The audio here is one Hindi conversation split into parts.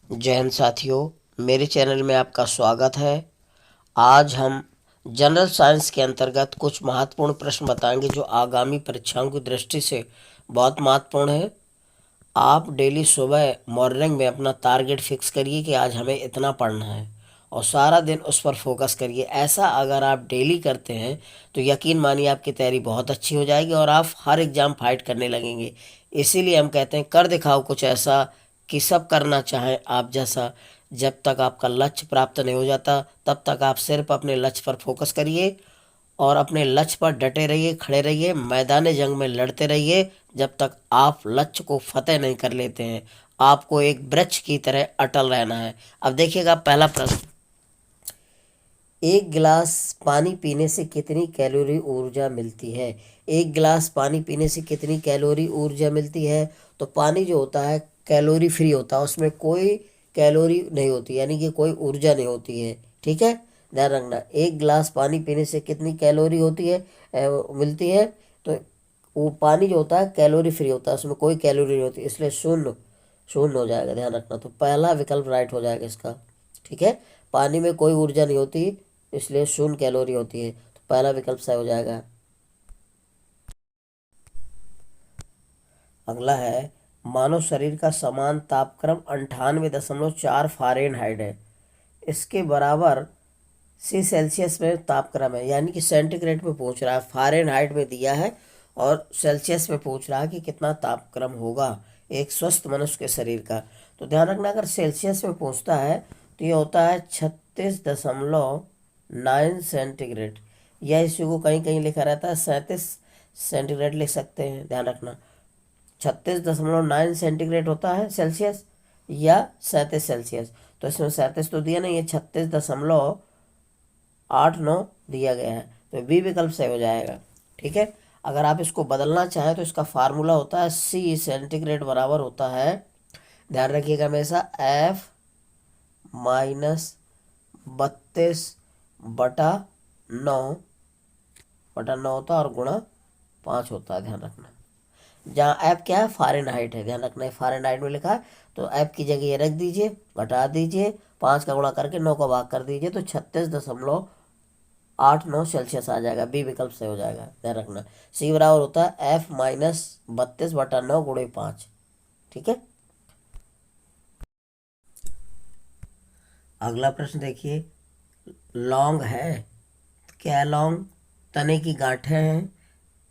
जय हिंद साथियों, मेरे चैनल में आपका स्वागत है। आज हम जनरल साइंस के अंतर्गत कुछ महत्वपूर्ण प्रश्न बताएंगे जो आगामी परीक्षाओं की दृष्टि से बहुत महत्वपूर्ण है। आप डेली सुबह मॉर्निंग में अपना टारगेट फिक्स करिए कि आज हमें इतना पढ़ना है और सारा दिन उस पर फोकस करिए। ऐसा अगर आप डेली करते हैं तो यकीन मानिए आपकी तैयारी बहुत अच्छी हो जाएगी और आप हर एग्ज़ाम फाइट करने लगेंगे। इसीलिए हम कहते हैं कर दिखाओ कुछ ऐसा कि सब करना चाहें आप जैसा। जब तक आपका लक्ष्य प्राप्त नहीं हो जाता तब तक आप सिर्फ अपने लक्ष्य पर फोकस करिए और अपने लक्ष्य पर डटे रहिए, खड़े रहिए, मैदान जंग में लड़ते रहिए जब तक आप लक्ष्य को फतेह नहीं कर लेते हैं। आपको एक वृक्ष की तरह अटल रहना है। अब देखिएगा पहला प्रश्न, एक गिलास पानी पीने से कितनी कैलोरी ऊर्जा मिलती है? एक गिलास पानी पीने से कितनी कैलोरी ऊर्जा मिलती है? तो पानी जो होता है कैलोरी फ्री होता है, उसमें कोई कैलोरी नहीं होती, यानी कि कोई ऊर्जा नहीं होती है। ठीक है, ध्यान रखना। एक गिलास पानी पीने से कितनी कैलोरी होती है, मिलती है? तो वो पानी जो होता है कैलोरी फ्री होता है, उसमें कोई कैलोरी नहीं होती, इसलिए शून्य शून्य हो जाएगा। ध्यान रखना, तो पहला विकल्प राइट हो जाएगा इसका। ठीक है, पानी में कोई ऊर्जा नहीं होती इसलिए शून्य कैलोरी होती है, तो पहला विकल्प सही हो जाएगा। अगला है, मानव शरीर का समान तापक्रम 98.4 फ़ारेनहाइट है। इसके बराबर सी सेल्सियस में तापक्रम है, यानी कि सेंटीग्रेड में पूछ रहा है, फ़ारेनहाइट में दिया है और सेल्सियस में पूछ रहा है कि कितना तापक्रम होगा एक स्वस्थ मनुष्य के शरीर का। तो ध्यान रखना, अगर सेल्सियस में पूछता है तो ये होता है 36.9 सेंटीग्रेड, या इसी को कहीं कहीं लिखा रहता है 37 सेंटीग्रेड लिख सकते हैं। ध्यान रखना, 36.9 सेंटीग्रेड होता है सेल्सियस या 37 सेल्सियस। तो इसमें 37 तो दिया नहीं है, 36.89 दिया गया है, तो बी विकल्प सही हो जाएगा। ठीक है, अगर आप इसको बदलना चाहें तो इसका फार्मूला होता है सी सेंटीग्रेड बराबर होता है, ध्यान रखिएगा हमेशा, F-32/9 होता है और गुणा 5 होता है। ध्यान रखना, जहाँ ऐप क्या है, फ़ारेनहाइट है, ध्यान रखना है फ़ारेनहाइट में लिखा है, तो ऐप की जगह ये रख दीजिए, घटा दीजिए, 5 का गुणा करके 9 का भाग कर दीजिए, तो 36.89 सेल्सियस आ जाएगा। बी विकल्प से हो जाएगा, ध्यान रखना। सी बराबर होता है F-32/9 गुणे 5। ठीक है, अगला प्रश्न देखिए, लौंग है, क्या लौंग? तने की गांठें हैं,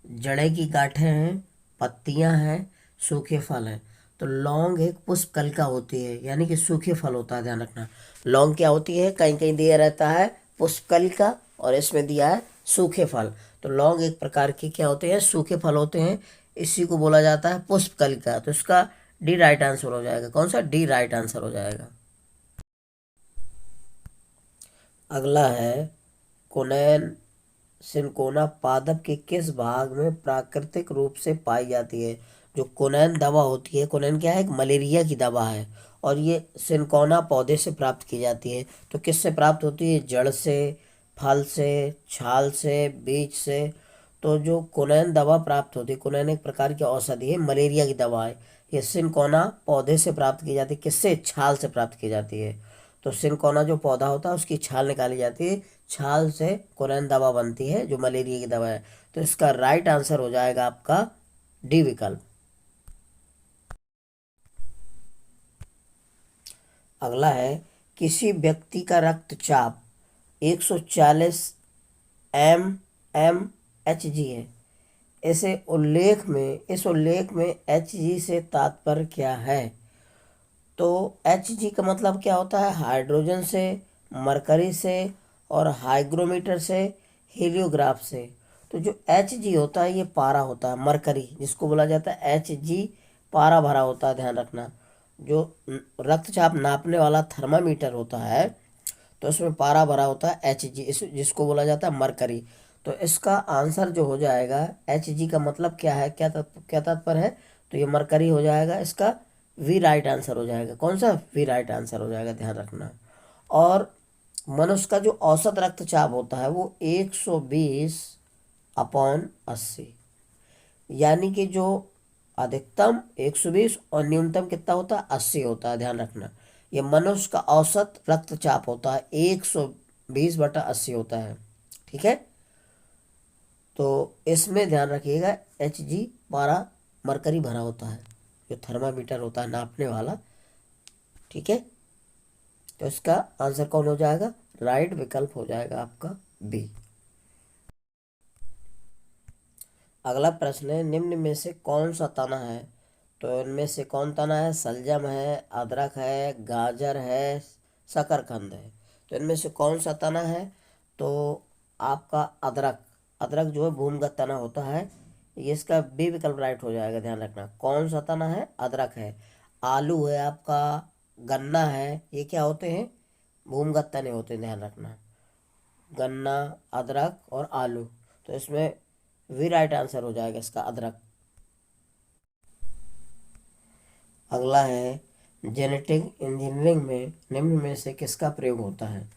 जड़े की गांठें हैं, पत्तियां हैं, सूखे फल हैं। तो लौंग एक पुष्पकलिका होती है, यानी कि सूखे फल होता है। ध्यान रखना, लौंग क्या होती है, कहीं कहीं दिया रहता है पुष्पकलिका और इसमें दिया है सूखे फल। तो लौंग एक प्रकार के क्या होते हैं, सूखे फल होते हैं, इसी को बोला जाता है पुष्पकलिका। तो इसका डी राइट आंसर हो जाएगा। कौन सा? डी राइट आंसर हो जाएगा। अगला है, कुनैन सिनकोना पादप के किस भाग में प्राकृतिक रूप से पाई जाती है? जो कुनैन दवा होती है, कुनैन क्या है, एक मलेरिया की दवा है और ये सिनकोना पौधे से प्राप्त की जाती है। तो किससे प्राप्त होती है? जड़ से, फल से, छाल से, बीज से। तो जो कुनैन दवा प्राप्त होती है, कुनैन एक प्रकार की औषधि है, मलेरिया की दवा है, ये सिनकोना पौधे से प्राप्त की जाती है। किससे? छाल से प्राप्त की जाती है। तो सिनकोना जो पौधा होता है उसकी छाल निकाली जाती है, छाल से कुनैन दवा बनती है जो मलेरिया की दवा है। तो इसका राइट आंसर हो जाएगा आपका डी विकल्प। अगला है, किसी व्यक्ति का रक्तचाप 140 एम एम एच जी है। इस उल्लेख में एच जी से तात्पर्य क्या है? तो एच जी का मतलब क्या होता है? हाइड्रोजन से, मरकरी से और हाइग्रोमीटर से, हीलियोग्राफ से। तो जो एच जी होता है ये पारा होता है, मरकरी जिसको बोला जाता है एच जी, पारा भरा होता है। ध्यान रखना, जो रक्तचाप नापने वाला थर्मामीटर होता है तो उसमें पारा भरा होता है एच जी, इस जिसको बोला जाता है मरकरी। तो इसका आंसर जो हो जाएगा, एच जी का मतलब क्या है, क्या तात्पर्य है, तो ये मरकरी हो जाएगा। इसका वी राइट आंसर हो जाएगा। कौन सा? वी राइट आंसर हो जाएगा, ध्यान रखना। और मनुष्य का जो औसत रक्तचाप होता है वो 120/80, यानी कि जो अधिकतम 120 और न्यूनतम कितना होता है? 80 होता है। ध्यान रखना, ये मनुष्य का औसत रक्तचाप होता है 120/80 होता है। ठीक है, तो इसमें ध्यान रखिएगा Hg 12 मरकरी भरा होता है, जो थर्मामीटर होता है नापने वाला। ठीक है, तो इसका आंसर कौन हो जाएगा? राइट विकल्प हो जाएगा आपका बी। अगला प्रश्न है, निम्न में से कौन सा तना है? तो इनमें से कौन तना है? सलजम है, अदरक है, गाजर है, शकरकंद है। तो इनमें से कौन सा तना है? तो आपका अदरक, अदरक जो है भूमिगत तना होता है, ये इसका बी विकल्प राइट हो जाएगा। ध्यान रखना, कौन सा तना है? अदरक है। आलू है आपका, गन्ना है, ये क्या होते हैं? भूमिगत तने होते हैं, ध्यान रखना। गन्ना, अदरक और आलू, तो इसमें वी राइट आंसर हो जाएगा इसका अदरक। अगला है, जेनेटिक इंजीनियरिंग में निम्न में से किसका प्रयोग होता है?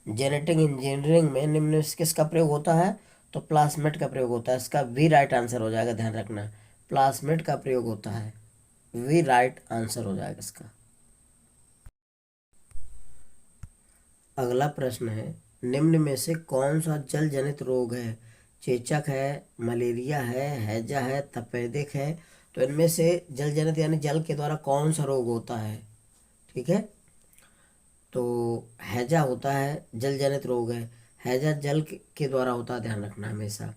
जेनेटिक इंजीनियरिंग में निम्न में से किसका प्रयोग होता है? तो प्लास्मिड का प्रयोग होता है, इसका वी राइट आंसर हो जाएगा। ध्यान रखना, प्लास्मिड का प्रयोग होता है, वी राइट आंसर हो जाएगा इसका। अगला प्रश्न है, निम्न में से कौन सा जल जनित रोग है? चेचक है, मलेरिया है, हैजा है, तपेदिक है। तो इनमें से जल जनित यानी जल के द्वारा कौन सा रोग होता है? ठीक है, तो हैजा होता है, जल जनित रोग है। हैजा जल के द्वारा होता है, ध्यान रखना हमेशा।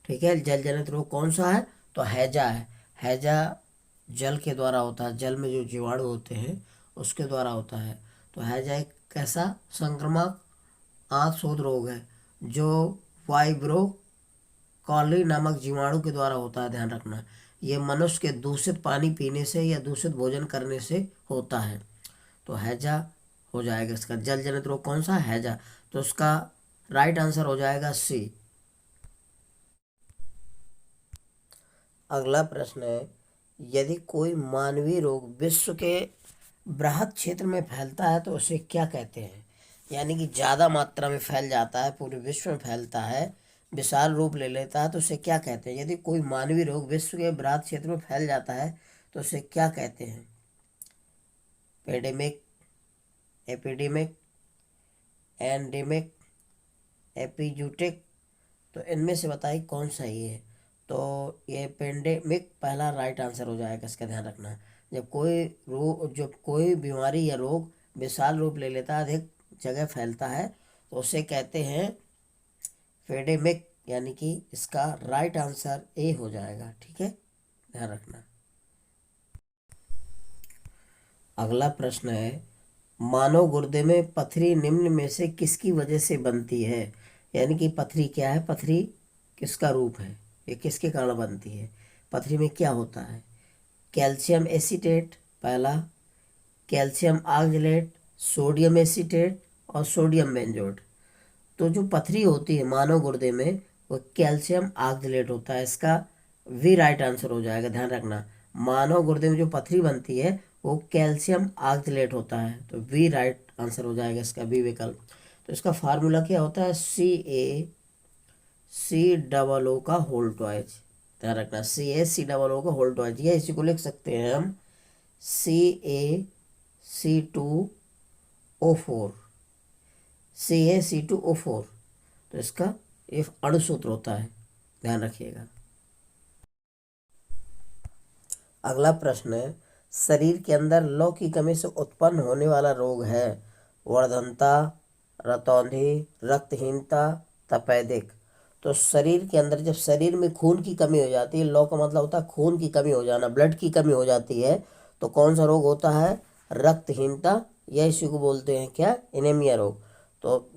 ठीक है, जल जनित रोग कौन सा है? तो हैजा है। हैजा जल के द्वारा होता है, जल में जो जीवाणु होते हैं उसके द्वारा होता है। तो हैजा एक कैसा संक्रामक आंत शोथ रोग है, जो वाइब्रो कॉली नामक जीवाणु के द्वारा होता है। ध्यान रखना, ये मनुष्य के दूषित पानी पीने से या दूषित भोजन करने से होता है। तो हैजा हो जाएगा इसका। जल जनित रोग कौन सा? हैजा। तो उसका राइट आंसर हो जाएगा सी। अगला प्रश्न है, यदि कोई मानवीय रोग विश्व के बृहद क्षेत्र में फैलता है तो उसे क्या कहते हैं? यानी कि ज़्यादा मात्रा में फैल जाता है, पूरे विश्व में फैलता है, विशाल रूप ले लेता है, तो उसे क्या कहते हैं? यदि कोई मानवीय रोग विश्व के बृहद क्षेत्र में फैल जाता है तो उसे क्या कहते हैं? Pandemic, epidemic, endemic, epizootic. तो इनमें से बताइए कौन सा ये है? तो ये पेंडेमिक पहला राइट आंसर हो जाएगा इसका। ध्यान रखना, जब कोई बीमारी या रोग विशाल रूप ले लेता है, अधिक जगह फैलता है, तो उसे कहते हैं पेंडेमिक। यानी कि इसका राइट आंसर ए हो जाएगा। ठीक है, ध्यान रखना। अगला प्रश्न है, मानव गुर्दे में पथरी निम्न में से किसकी वजह से बनती है? यानी कि पथरी क्या है? पथरी किसका रूप है? ये किसके कारण बनती है? पथरी में क्या होता है? कैल्शियम एसीटेट पहला, कैल्शियम ऑक्जेलेट, सोडियम एसीटेट और सोडियम बेंजोएट। तो जो पथरी होती है मानव गुर्दे में, वो कैल्शियम ऑक्जेलेट होता है, इसका वी राइट आंसर हो जाएगा। ध्यान रखना, मानव गुर्दे में जो पथरी बनती है वो कैल्शियम ऑक्जेलेट होता है, तो वी राइट आंसर हो जाएगा इसका बी विकल्प। तो इसका फार्मूला क्या होता है? CaC का होल ट्वाइस। ध्यान रखना, CaC का होल ट्वाइस, या इसी को लिख सकते हैं हम CaC2O4, CaC2O4। तो इसका ये अणुसूत्र होता है, ध्यान रखिएगा। अगला प्रश्न है, शरीर के अंदर लौ की कमी से उत्पन्न होने वाला रोग है? वर्धनता, रतौंधी, रक्तहीनता, तपेदिक। तो शरीर के अंदर जब शरीर में खून की कमी हो जाती है, लौ का मतलब होता है खून की कमी हो जाना, ब्लड की कमी हो जाती है, तो कौन सा रोग होता है? रक्तहीनता, या इसी को बोलते हैं क्या? एनीमिया रोग। तो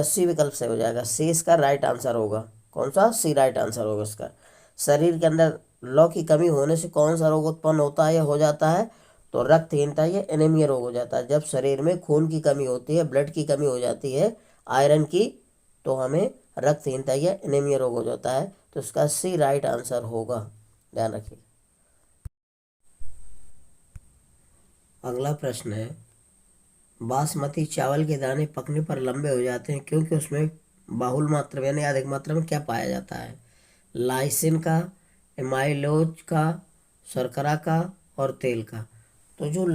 सी विकल्प से हो जाएगा। सी इसका राइट आंसर होगा। कौन सा? सी राइट आंसर होगा इसका। शरीर के अंदर लौ की कमी होने से कौन सा रोग उत्पन्न होता है या हो जाता है? तो रक्तहीनता या एनीमिया रोग हो जाता है। जब शरीर में खून की कमी होती है, ब्लड की कमी हो जाती है, आयरन की, तो हमें रक्तहीनता या एनीमिया रोग हो जाता है। तो इसका सी राइट आंसर होगा, ध्यान रखिए। अगला प्रश्न है, बासमती चावल के दाने पकने पर लंबे हो जाते हैं क्योंकि उसमें बहुल मात्रा में यानी अधिक मात्रा में क्या पाया जाता है? लाइसिन का, एमाइलोज का, शर्करा का और तेल का। तो जो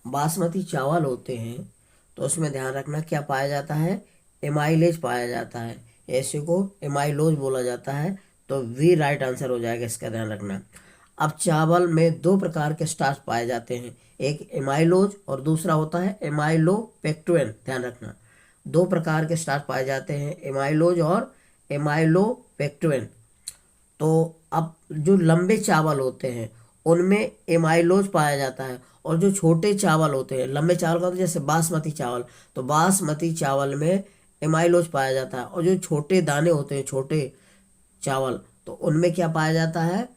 बासमती चावल होते हैं तो उसमें ध्यान रखना क्या पाया जाता है, एमाइलेज पाया जाता है, ऐसे को एमाइलोज बोला जाता है। तो वी राइट आंसर हो जाएगा, इसका ध्यान रखना। अब चावल में दो प्रकार के स्टार्च पाए जाते हैं, एक एमाइलोज और दूसरा होता है एमाइलोपेक्टुएन, ध्यान रखना। दो प्रकार के स्टार्च पाए जाते हैं, एमाइलोज और एमाइलोपेक्टुएन। तो अब जो लंबे चावल होते हैं उनमें एमाइलोज पाया जाता है, और जो छोटे चावल होते हैं, लंबे चावल का, तो जैसे बासमती चावल, तो बासमती चावल में एमाइलोज पाया जाता है। और जो छोटे दाने होते हैं, छोटे चावल, तो उनमें क्या पाया जाता है,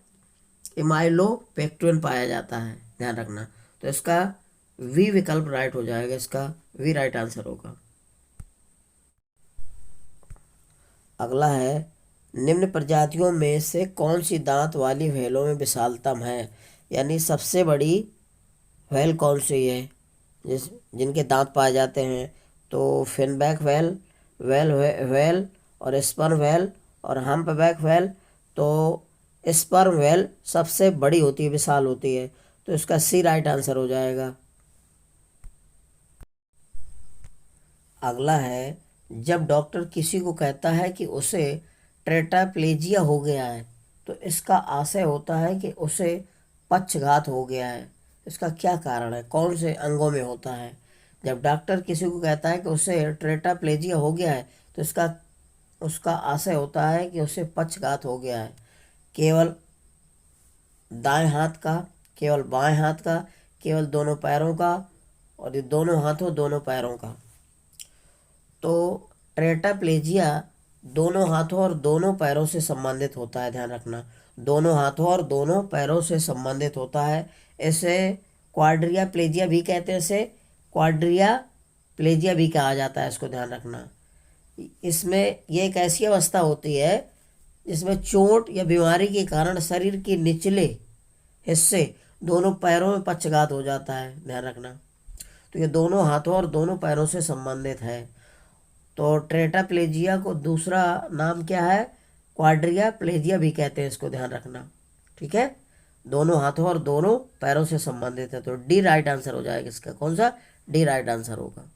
इमाइलोपेक्टुएन पाया जाता है, ध्यान रखना। तो इसका वी विकल्प राइट हो जाएगा, इसका वी राइट आंसर होगा। अगला है, निम्न प्रजातियों में से कौन सी दांत वाली व्हेलों में विशालतम है, यानी सबसे बड़ी व्हेल कौन सी है जिनके दांत पाए जाते हैं। तो फिनबैक व्हेल, व्हेल व्हेल और स्पर्म व्हेल और हम्पबैक व्हेल। तो स्पर्म व्हेल सबसे बड़ी होती है, विशाल होती है, तो इसका सी राइट आंसर हो जाएगा। अगला है, जब डॉक्टर किसी को कहता है कि उसे टेट्राप्लेजिया हो गया है, तो इसका आशय होता है कि उसे पक्षघात हो गया है। इसका क्या कारण है, कौन से अंगों में होता है। जब डॉक्टर किसी को कहता है कि उसे टेट्राप्लेजिया हो गया है, तो इसका उसका आशय होता है कि उसे पक्षघात हो गया है। केवल दाएं हाथ का, केवल बाएं हाथ का, केवल दोनों पैरों का, और ये दोनों हाथों दोनों पैरों का। तो टेट्राप्लेजिया दोनों हाथों और दोनों पैरों से संबंधित होता है, ध्यान रखना। दोनों हाथों और दोनों पैरों से संबंधित होता है। इसे क्वाड्रिया प्लेजिया भी कहते हैं, इसे क्वाड्रिया प्लेजिया भी कहा जाता है, इसको ध्यान रखना। इसमें यह एक ऐसी अवस्था होती है जिसमें चोट या बीमारी के कारण शरीर के निचले हिस्से दोनों पैरों में पक्षघात हो जाता है, ध्यान रखना। तो ये दोनों हाथों और दोनों पैरों से संबंधित है। तो टेट्राप्लेजिया को दूसरा नाम क्या है, क्वाड्रिया प्लेजिया भी कहते हैं, इसको ध्यान रखना, ठीक है। दोनों हाथों और दोनों पैरों से संबंधित है, तो डी राइट आंसर हो जाएगा इसका, कौन सा, डी राइट आंसर होगा।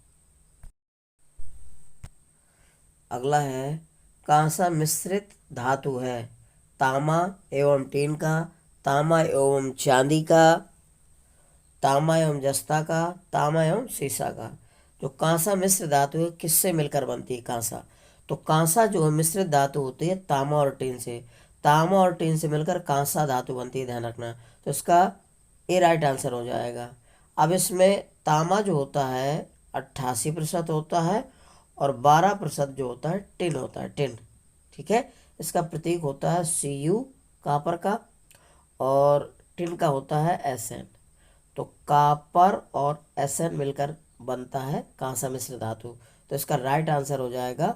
अगला है, कांसा मिश्रित धातु है, तांबा एवं टीन का, तांबा एवं चांदी का, तांबा एवं जस्ता का, तांबा एवं सीसा का। जो कांसा मिश्र धातु है किससे मिलकर बनती है कांसा, तो कांसा जो है मिश्रित धातु होती है तांबा और टीन से, तांबा और टीन से मिलकर कांसा धातु बनती है, ध्यान रखना। तो इसका ए राइट आंसर हो जाएगा। अब इसमें तांबा जो होता है 88% होता है, और 12% जो होता है टिन होता है, टिन, ठीक है। इसका प्रतीक होता है Cu कापर का, और टिन का होता है Sn। तो कापर और Sn मिलकर बनता है कांसा मिश्र धातु, तो इसका राइट आंसर हो जाएगा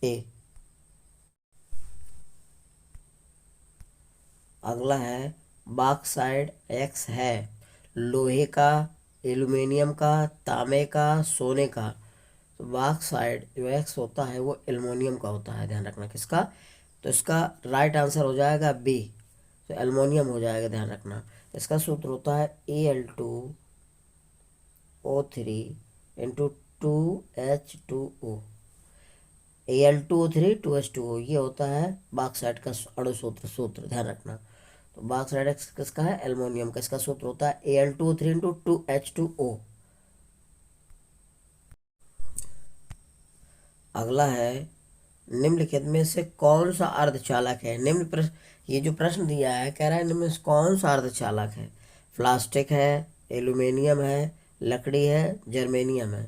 ए। अगला है, बॉक्साइट एक्स है, लोहे का, एल्यूमिनियम का, तांबे का, सोने का। तो बॉक्साइट जो एक्स होता है वो एल्युमिनियम का होता है, ध्यान रखना, किसका। तो इसका राइट आंसर हो जाएगा बी, तो एल्युमिनियम हो जाएगा, ध्यान रखना। इसका सूत्र होता है Al2O3 × 2H2O, Al2O3 2H2O, ये होता है बॉक्साइट का अणु सूत्र, ध्यान रखना। तो बॉक्साइट एक्स किसका है, एल्युमिनियम का, इसका सूत्र होता है Al2O3 × 2H2O। अगला है, निम्नलिखित में से कौन सा अर्धचालक है। निम्न प्रश्न, ये जो प्रश्न दिया है कह रहा है निम्न में से कौन सा अर्धचालक है। प्लास्टिक है, एल्यूमिनियम है, लकड़ी है, जर्मेनियम है।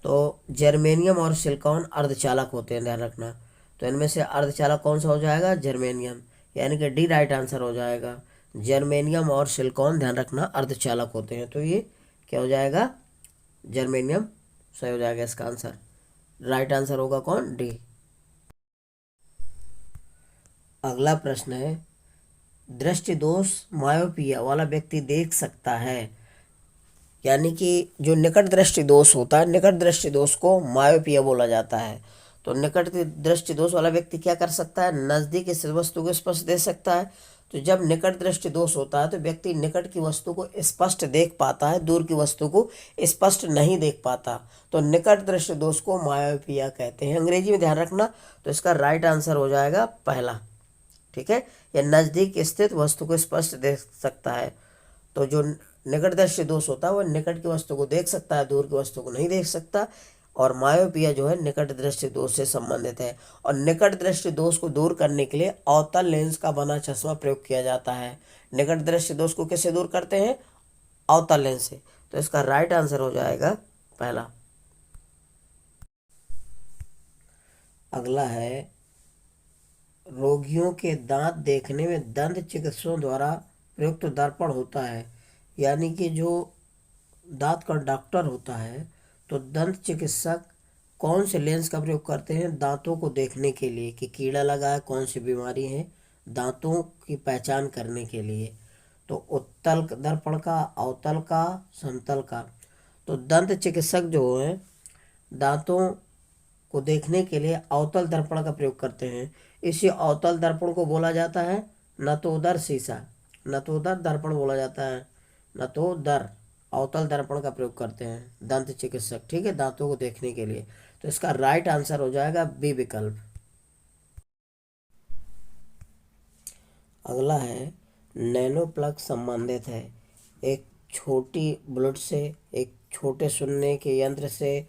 तो जर्मेनियम और सिलिकॉन अर्धचालक होते हैं, ध्यान रखना। तो इनमें से अर्धचालक कौन सा हो जाएगा, जर्मेनियम, यानी कि डी राइट आंसर हो जाएगा। जर्मेनियम और सिलिकॉन, ध्यान रखना, अर्धचालक होते हैं, तो ये क्या हो जाएगा, जर्मेनियम सही हो जाएगा इसका आंसर। राइट आंसर होगा कौन, डी। अगला प्रश्न है, दृष्टि दोष मायोपिया वाला व्यक्ति देख सकता है, यानी कि जो निकट दृष्टि दोष होता है, निकट दृष्टि दोष को मायोपिया बोला जाता है। तो निकट दृष्टि दोष वाला व्यक्ति क्या कर सकता है, नजदीक स्थित वस्तु को स्पष्ट देख सकता है। तो जब निकट दृष्टि दोष होता है तो व्यक्ति निकट की वस्तु को स्पष्ट देख पाता है, दूर की वस्तु को स्पष्ट नहीं देख पाता। तो निकट दृष्टि दोष को मायोपिया कहते हैं, अंग्रेजी में ध्यान रखना। तो इसका राइट आंसर हो जाएगा पहला, ठीक है। या नजदीक स्थित वस्तु को स्पष्ट देख सकता है। तो जो निकट दृष्टि दोष होता है वो निकट की वस्तु को देख सकता है, दूर की वस्तु को नहीं देख सकता। और मायोपिया जो है निकट दृष्टि दोष से संबंधित है। और निकट दृष्टि दोष को दूर करने के लिए अवतल लेंस का बना चश्मा प्रयोग किया जाता है। निकट दृष्टि दोष को कैसे दूर करते हैं, अवतल लेंस से। तो इसका राइट आंसर हो जाएगा पहला। अगला है, रोगियों के दांत देखने में दंत चिकित्सकों द्वारा प्रयुक्त दर्पण होता है। यानी कि जो दांत का डॉक्टर होता है तो दंत चिकित्सक कौन से लेंस का प्रयोग करते हैं दांतों को देखने के लिए कि कीड़ा लगा है, कौन सी बीमारी है, दांतों की पहचान करने के लिए। तो उत्तल दर्पण का, अवतल का, समतल का। तो दंत चिकित्सक जो है दांतों को देखने के लिए अवतल दर्पण का प्रयोग करते हैं। इसी अवतल दर्पण को बोला जाता है नतोदर शीशा, नतोदर दर्पण बोला जाता है, नतोदर। अवतल दर्पण का प्रयोग करते हैं दंत चिकित्सक, ठीक है, दांतों को देखने के लिए। तो इसका राइट आंसर हो जाएगा बी विकल्प। अगला है, नैनो प्लग संबंधित है एक छोटी बुलेट से, एक छोटे सुनने के यंत्र से,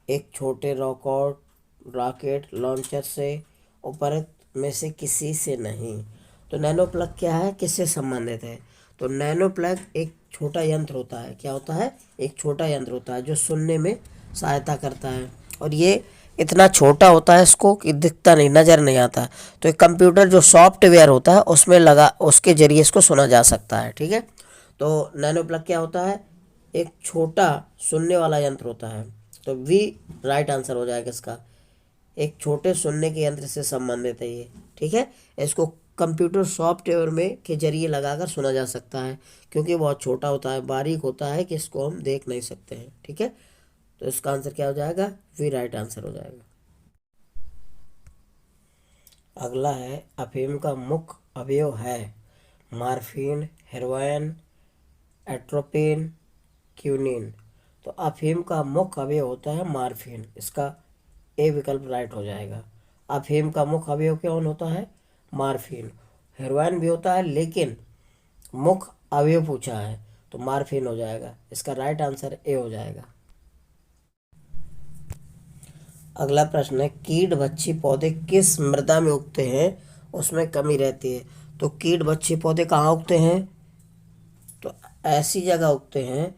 एक छोटे रॉकेट लॉन्चर से, उपरोक्त में से किसी से नहीं। तो नैनो प्लग क्या है, किससे संबंधित है। तो नैनो प्लग एक छोटा यंत्र होता है। क्या होता है, एक छोटा यंत्र होता है जो सुनने में सहायता करता है। और ये इतना छोटा होता है इसको कि दिखता नहीं, नज़र नहीं आता। तो एक कंप्यूटर जो सॉफ्टवेयर होता है उसमें लगा, उसके जरिए इसको सुना जा सकता है, ठीक है। तो नैनो प्लग क्या होता है, एक छोटा सुनने वाला यंत्र होता है। तो वी राइट आंसर हो जाएगा इसका, एक छोटे सुनने के यंत्र से संबंधित है ये, ठीक है। इसको कंप्यूटर सॉफ्टवेयर में के जरिए लगाकर सुना जा सकता है क्योंकि बहुत छोटा होता है, बारीक होता है कि इसको हम देख नहीं सकते हैं, ठीक है। तो इसका आंसर क्या हो जाएगा, वी राइट आंसर हो जाएगा। अगला है, अफीम का मुख्य अवयव है मार्फिन, हेरोइन, एट्रोपिन, क्यूनिन। तो अफीम का मुख्य अवयव होता है मार्फिन, इसका ए विकल्प राइट हो जाएगा। अफीम का मुख्य अवयव कौन होता है, मार्फिन। हेरोइन भी होता है लेकिन मुख्य अवयव पूछा है तो मार्फिन हो जाएगा, इसका राइट आंसर ए हो जाएगा। अगला प्रश्न है, कीट भक्षी पौधे किस मृदा में उगते हैं उसमें कमी रहती है। तो कीट भक्षी पौधे कहाँ उगते हैं, तो ऐसी जगह उगते हैं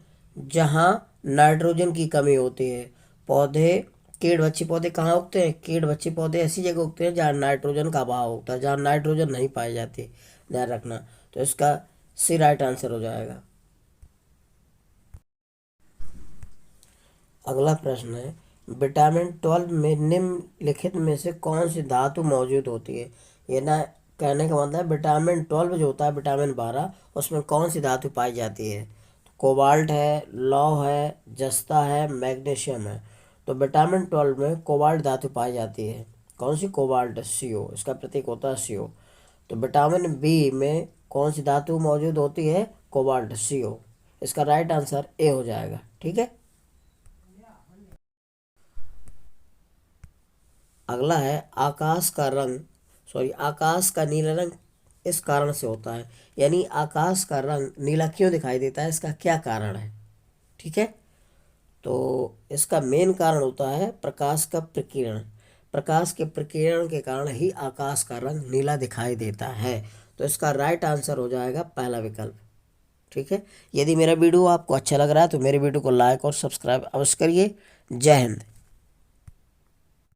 जहाँ नाइट्रोजन की कमी होती है। पौधे, कीट भक्षी पौधे कहाँ उगते हैं, कीट भक्षी पौधे ऐसी जगह उगते हैं जहाँ नाइट्रोजन का अभाव होता है, जहाँ नाइट्रोजन नहीं पाई जाती, ध्यान रखना। तो इसका सी राइट आंसर हो जाएगा। अगला प्रश्न है, विटामिन 12 में निम्नलिखित में से कौन सी धातु मौजूद होती है। ये ना कहने का मतलब है विटामिन 12 जो होता है, विटामिन 12, उसमें कौन सी धातु पाई जाती है। तो कोबाल्ट है, लौह है, जस्ता है, मैग्नीशियम है। तो विटामिन 12 में कोबाल्ट धातु पाई जाती है। कौन सी, कोबाल्ट, CO, इसका प्रतीक होता है CO। तो विटामिन बी में कौन सी धातु मौजूद होती है, कोबाल्ट, CO। इसका राइट आंसर ए हो जाएगा, ठीक है। अगला है, आकाश का नीला रंग इस कारण से होता है। यानी आकाश का रंग नीला क्यों दिखाई देता है, इसका क्या कारण है, ठीक है। तो इसका मेन कारण होता है प्रकाश का प्रकीर्णन। प्रकाश के प्रकीर्णन के कारण ही आकाश का रंग नीला दिखाई देता है। तो इसका राइट आंसर हो जाएगा पहला विकल्प, ठीक है। यदि मेरा वीडियो आपको अच्छा लग रहा है तो मेरे वीडियो को लाइक और सब्सक्राइब अवश्य करिए। जय हिंद।